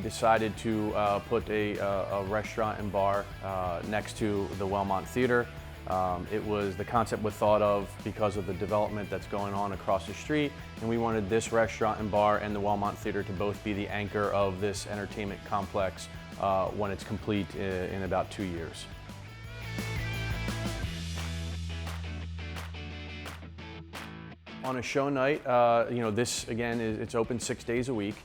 decided to put a restaurant and bar next to the Wellmont Theater. The concept was thought of because of the development that's going on across the street, and we wanted this restaurant and bar and the Wellmont Theater to both be the anchor of this entertainment complex when it's complete in about 2 years. On a show night, this again it's open 6 days a week,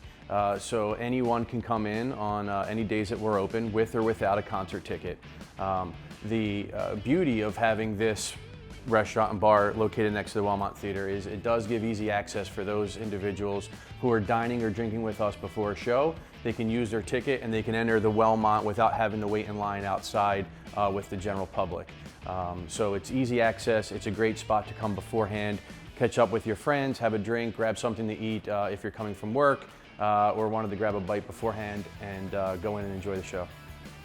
so anyone can come in on any days that we're open, with or without a concert ticket. The beauty of having this restaurant and bar located next to the Wellmont Theater is it does give easy access for those individuals who are dining or drinking with us before a show. They can use their ticket and they can enter the Wellmont without having to wait in line outside with the general public. So it's easy access. It's a great spot to come beforehand, catch up with your friends, have a drink, grab something to eat if you're coming from work or wanted to grab a bite beforehand and go in and enjoy the show.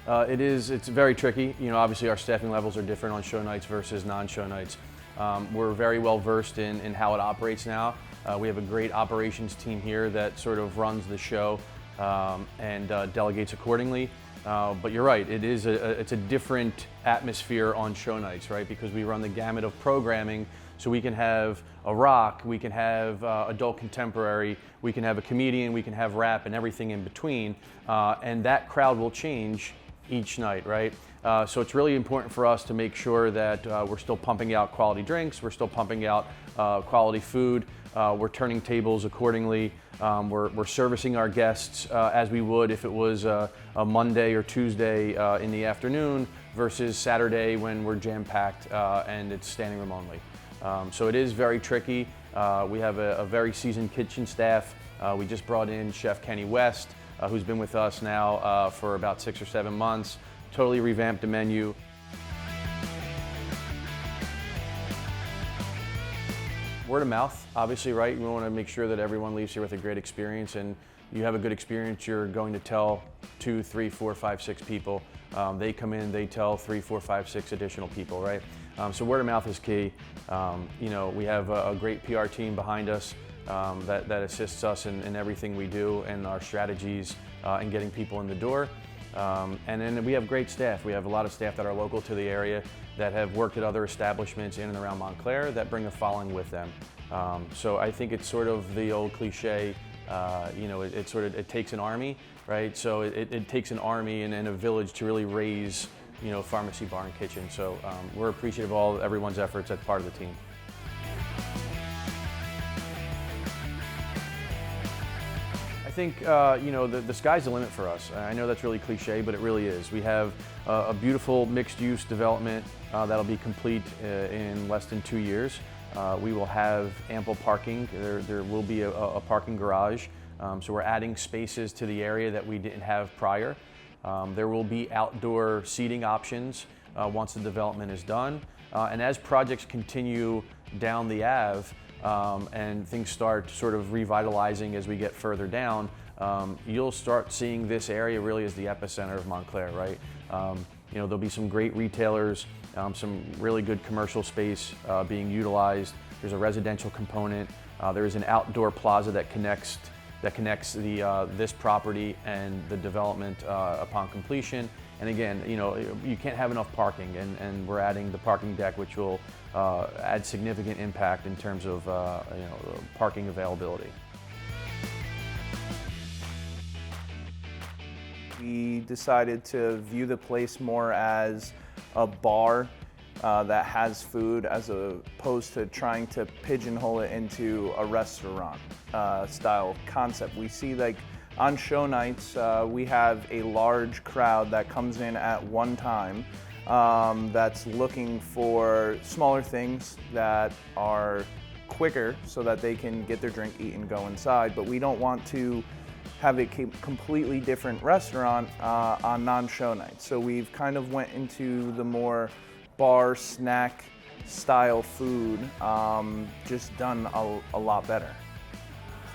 It's very tricky. Obviously our staffing levels are different on show nights versus non-show nights. We're very well versed in how it operates now. We have a great operations team here that sort of runs the show and delegates accordingly. But you're right, it's a different atmosphere on show nights, right? Because we run the gamut of programming, so we can have a rock, we can have adult contemporary, we can have a comedian, we can have rap and everything in between, and that crowd will change each night, right? So it's really important for us to make sure that we're still pumping out quality drinks, we're still pumping out quality food, we're turning tables accordingly, we're servicing our guests as we would if it was a Monday or Tuesday in the afternoon versus Saturday when we're jam-packed and it's standing room only. So it is very tricky. We have a very seasoned kitchen staff. We just brought in Chef Kenny West, who's been with us now for about 6 or 7 months. Totally revamped the menu. Word of mouth, obviously, right? We want to make sure that everyone leaves here with a great experience, and you have a good experience, you're going to tell 2, 3, 4, 5, 6 people. They come in, they tell 3, 4, 5, 6 additional people, right? So word of mouth is key. We have a great PR team behind us that assists us in everything we do and our strategies in getting people in the door. And then we have great staff. We have a lot of staff that are local to the area that have worked at other establishments in and around Montclair that bring a following with them. So I think it's sort of the old cliche, it takes an army, right? So it takes an army and a village to really raise, Pharmacie Bar and Kitchen. So we're appreciative of everyone's efforts as part of the team. I think the sky's the limit for us. I know that's really cliche, but it really is. We have a beautiful mixed-use development that'll be complete in less than 2 years. We will have ample parking. There will be a parking garage, so we're adding spaces to the area that we didn't have prior. There will be outdoor seating options once the development is done. And as projects continue down the Ave, and things start sort of revitalizing as we get further down, you'll start seeing this area really as the epicenter of Montclair, right? There'll be some great retailers, some really good commercial space being utilized. There's a residential component. There is an outdoor plaza that connects this property and the development upon completion. And again, you can't have enough parking, and we're adding the parking deck, which will add significant impact in terms of parking availability. We decided to view the place more as a bar that has food, as opposed to trying to pigeonhole it into a restaurant style concept. We see, like, on show nights, we have a large crowd that comes in at one time that's looking for smaller things that are quicker so that they can get their drink, eat, and go inside. But we don't want to have a completely different restaurant on non-show nights. So we've kind of went into the more bar snack style food, just done a lot better.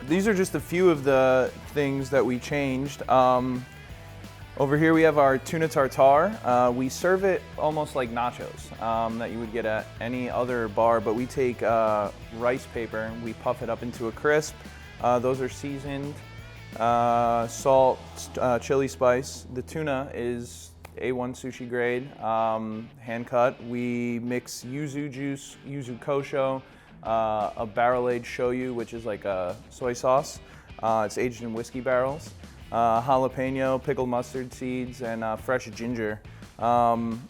These are just a few of the things that we changed. Over here we have our tuna tartare. We serve it almost like nachos that you would get at any other bar, but we take rice paper and we puff it up into a crisp. Those are seasoned salt, chili spice. The tuna is A1 sushi grade, hand cut. We mix yuzu juice, yuzu kosho, a barrel-aged shoyu, which is like a soy sauce. It's aged in whiskey barrels. Jalapeno, pickled mustard seeds, and fresh ginger, and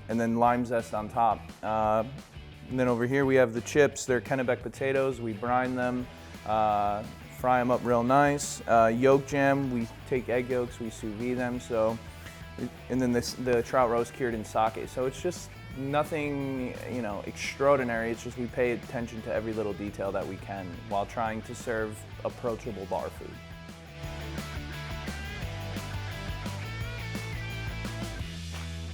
then lime zest on top. And then over here we have the chips. They're Kennebec potatoes. We brine them, fry them up real nice. Yolk jam, we take egg yolks, we sous vide them. So, and then the trout roast cured in sake. So it's just nothing, extraordinary. It's just we pay attention to every little detail that we can while trying to serve approachable bar food.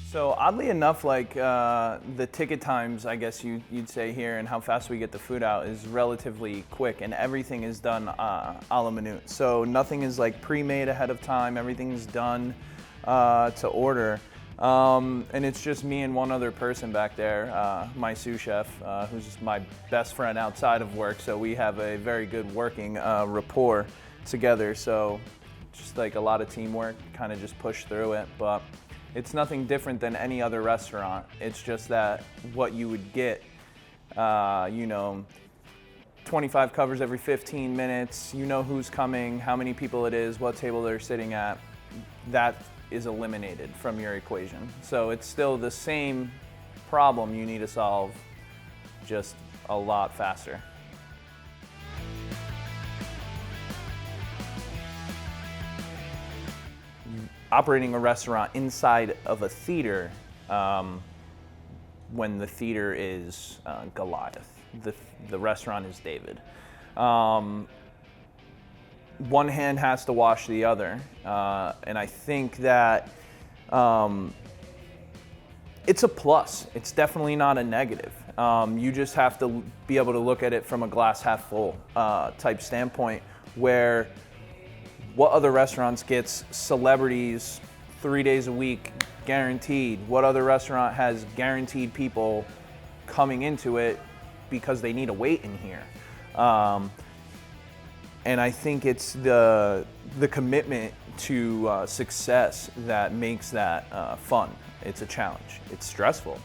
So oddly enough, like the ticket times, I guess you'd say here, and how fast we get the food out is relatively quick, and everything is done a la minute. So nothing is like pre-made ahead of time. Everything's done to order. And it's just me and one other person back there, my sous chef, who's my best friend outside of work. So we have a very good working rapport together. So just like a lot of teamwork, kind of just push through it. But it's nothing different than any other restaurant. It's just that what you would get, 25 covers every 15 minutes, you know who's coming, how many people it is, what table they're sitting at, that is eliminated from your equation. So it's still the same problem you need to solve, just a lot faster. Operating a restaurant inside of a theater, when the theater is Goliath, the restaurant is David. One hand has to wash the other, and I think that it's a plus. It's definitely not a negative. You just have to be able to look at it from a glass half full type standpoint, where what other restaurants gets celebrities 3 days a week guaranteed? What other restaurant has guaranteed people coming into it because they need a wait in here? And I think it's the commitment to success that makes that fun. It's a challenge. It's stressful,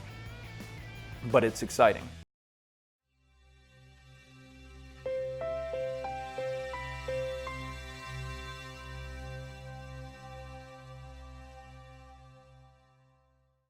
but it's exciting.